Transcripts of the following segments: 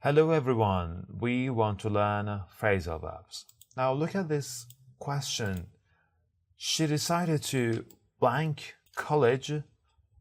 Hello everyone, we want to learn phrasal verbs. Now look at this question. She decided to blank college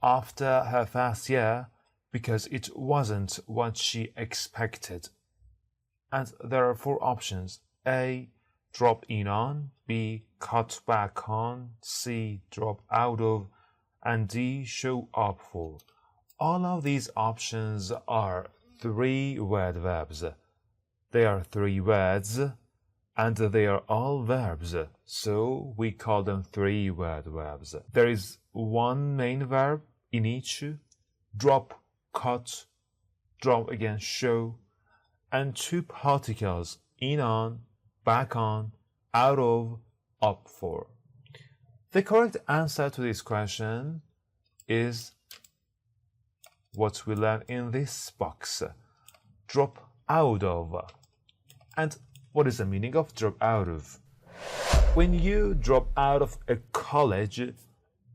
after her first year because it wasn't what she expected. And there are four options. A. Drop in on. B. Cut back on. C. Drop out of. And D. Show up for. All of these options are three-word verbs. They are three words and they are all verbs, so we call them three-word verbs. There is one main verb in each: drop, cut, drop again, show, and two particles: in on, back on, out of, up for. The correct answer to this question is what we learn in this box: drop out of. And what is the meaning of drop out of? When you drop out of a college,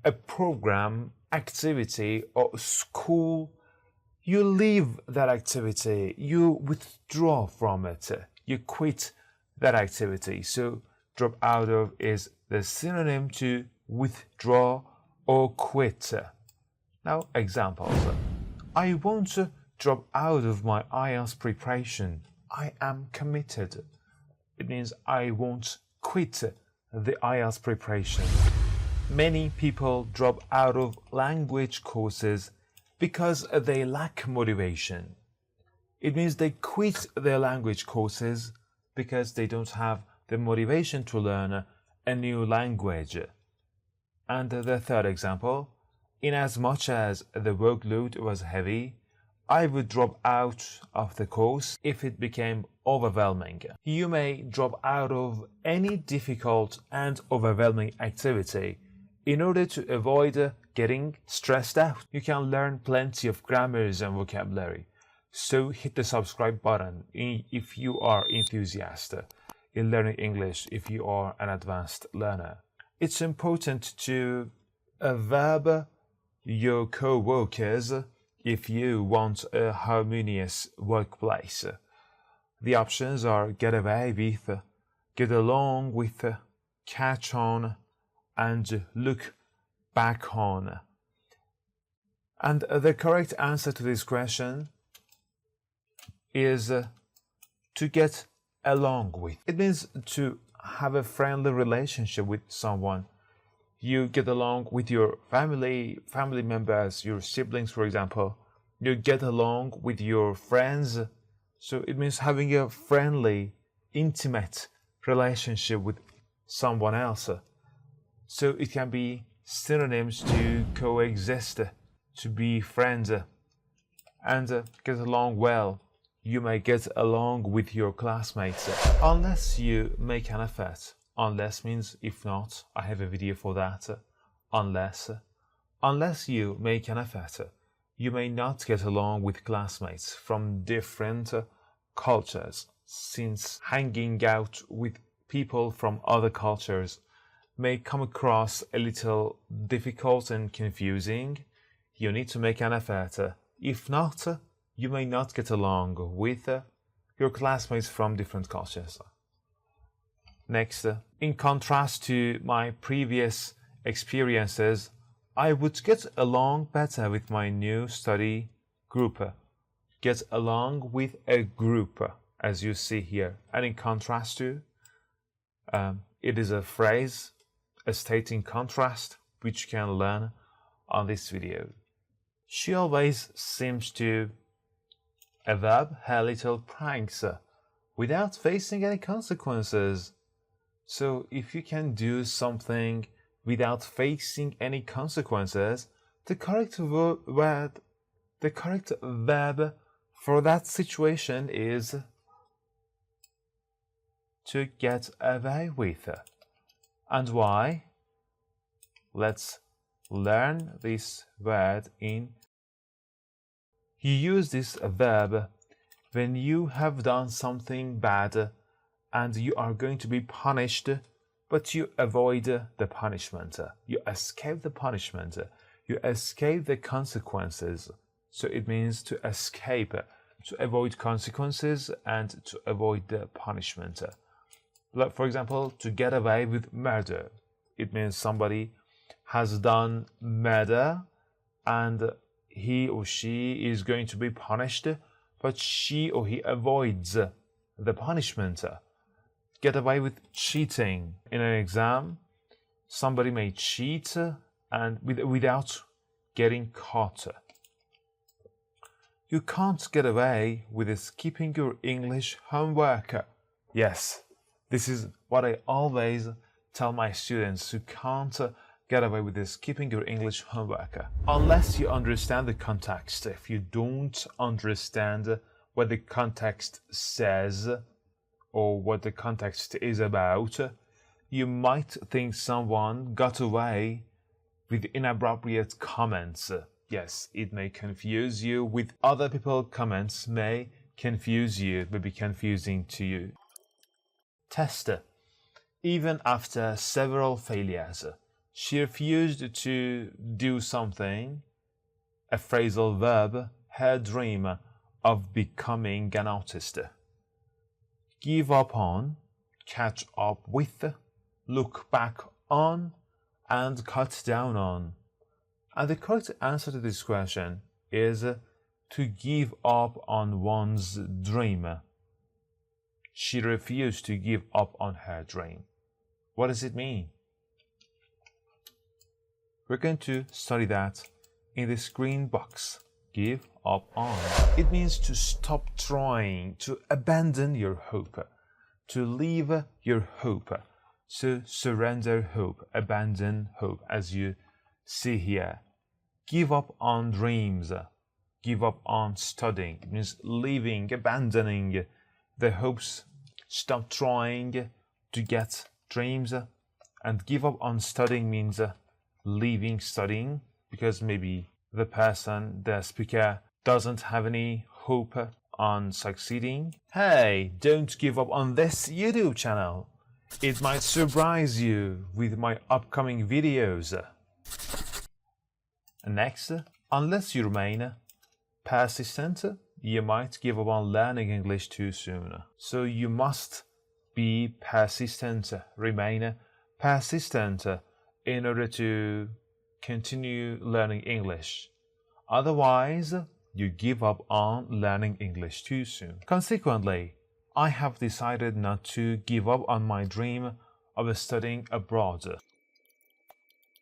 a program, activity, or school, you leave that activity, you withdraw from it, you quit that activity. So drop out of is the synonym to withdraw or quit. Now, examples. I won't drop out of my IELTS preparation. I am committed. It means I won't quit the IELTS preparation. Many people drop out of language courses because they lack motivation. It means they quit their language courses because they don't have the motivation to learn a new language. And the third example, inasmuch as the workload was heavy, I would drop out of the course if it became overwhelming. You may drop out of any difficult and overwhelming activity in order to avoid getting stressed out. You can learn plenty of grammars and vocabulary. So hit the subscribe button if you are enthusiastic in learning English, if you are an advanced learner. It's important to verb your co-workers if you want a harmonious workplace. The options are get away with, get along with, catch on, and look back on. And the correct answer to this question is to get along with. It means to have a friendly relationship with someone. You get along with your family members, your siblings, for example. You get along with your friends. So it means having a friendly, intimate relationship with someone else. So it can be synonyms to coexist, to be friends, and get along well. You may get along with your classmates unless you make an effort. Unless means if not, I have a video for that. Unless you make an effort, you may not get along with classmates from different cultures, since hanging out with people from other cultures may come across a little difficult and confusing. You need to make an effort. If not, you may not get along with your classmates from different cultures. Next, in contrast to my previous experiences, I would get along better with my new study group. Get along with a group, as you see here. And in contrast to, it is a phrase, a state in contrast, which you can learn on this video. She always seems to verb her little pranks without facing any consequences. So if you can do something without facing any consequences, the correct verb for that situation is to get away with. And why? Let's learn this word in. You use this verb when you have done something bad and you are going to be punished, but you avoid the punishment. You escape the punishment. You escape the consequences. So it means to escape, to avoid consequences and to avoid the punishment. Like, for example, to get away with murder. It means somebody has done murder and he or she is going to be punished, but she or he avoids the punishment. Get away with cheating. In an exam, somebody may cheat and without getting caught. You can't get away with skipping your English homework. Yes, this is what I always tell my students. You can't get away with skipping your English homework unless you understand the context. If you don't understand what the context says or what the context is about, you might think someone got away with inappropriate comments. Yes, it may confuse you. With other people's comments may confuse you, may be confusing to you. Test. Even after several failures, she refused to do something, a phrasal verb, her dream of becoming an artist. Give up on, catch up with, look back on, and cut down on. And the correct answer to this question is to give up on one's dream. She refused to give up on her dream. What does it mean? We're going to study that in this green box. Give up on. It means to stop trying, to abandon your hope, to leave your hope, to surrender hope, abandon hope, as you see here. Give up on dreams, give up on studying. It means leaving, abandoning the hopes, stop trying to get dreams, and give up on studying means leaving studying because maybe the person, the speaker, doesn't have any hope on succeeding. Hey, don't give up on this YouTube channel. It might surprise you with my upcoming videos. Next, unless you remain persistent, you might give up on learning English too soon. So you must be persistent, remain persistent in order to continue learning English. Otherwise, you give up on learning English too soon. Consequently, I have decided not to give up on my dream of studying abroad.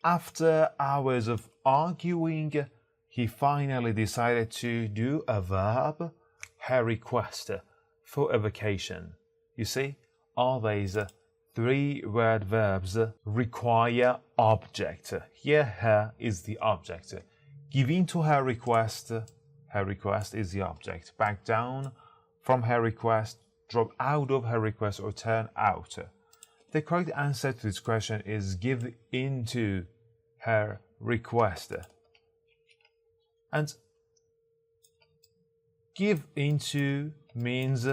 After hours of arguing, he finally decided to do a verb, her request, for a vacation. You see, always three-word verbs require object. Here, her is the object. Give in to her request is the object. Back down from her request, drop out of her request, or turn out. The correct answer to this question is give into her request. And give into means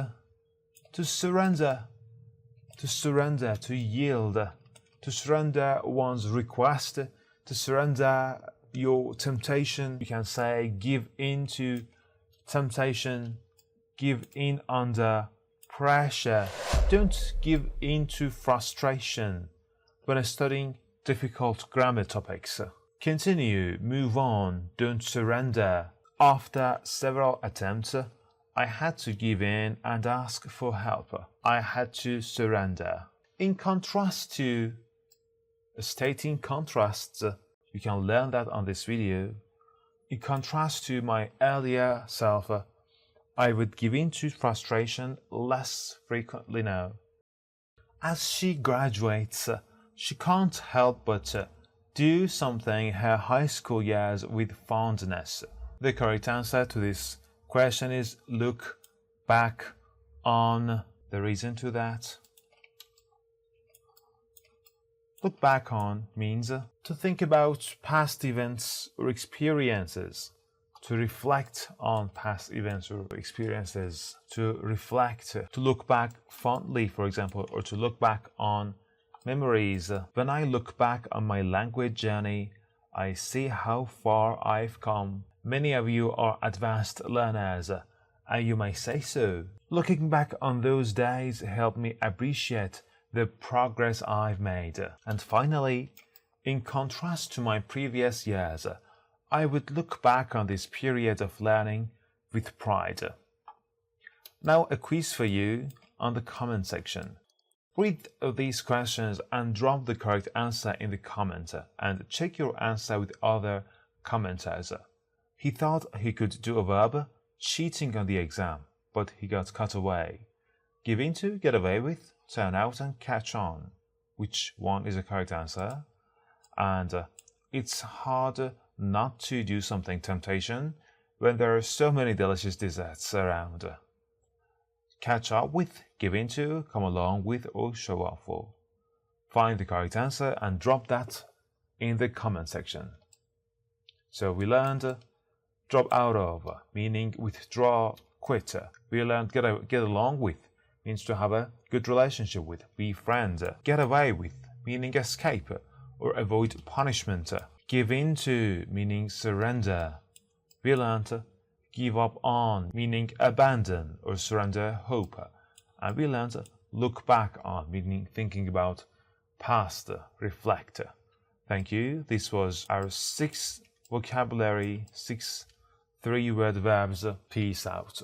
to surrender, to yield, to surrender one's request, to surrender your temptation. You can say give in to temptation, give in under pressure. Don't give in to frustration when studying difficult grammar topics. Continue, move on, don't surrender. After several attempts, I had to give in and ask for help. I had to surrender. In contrast to stating contrasts, you can learn that on this video. In contrast to my earlier self, I would give in to frustration less frequently now. As she graduates, she can't help but do something her high school years with fondness. The correct answer to this question is look back on. The reason to that? Look back on means to think about past events or experiences, to reflect on past events or experiences, to reflect, to look back fondly, for example, or to look back on memories. When I look back on my language journey, I see how far I've come. Many of you are advanced learners, and you may say so. Looking back on those days helped me appreciate the progress I've made. And finally, in contrast to my previous years, I would look back on this period of learning with pride. Now a quiz for you on the comment section. Read these questions and drop the correct answer in the comment and check your answer with other commenters. He thought he could do a verb, cheating on the exam, but he got cut away. Give in to, get away with, turn out and catch on. Which one is the correct answer? And it's hard not to do something temptation when there are so many delicious desserts around. Catch up with, give in to, come along with, or show off for. Find the correct answer and drop that in the comment section. So we learned drop out of, meaning withdraw, quit. We learned get along with, means to have a good relationship with, be friends. Get away with, meaning escape or avoid punishment. Give in to, meaning surrender. We learned give up on, meaning abandon or surrender hope. And we learned look back on, meaning thinking about past, reflect. Thank you. This was our 6 vocabulary, 6 3-word verbs. Peace out.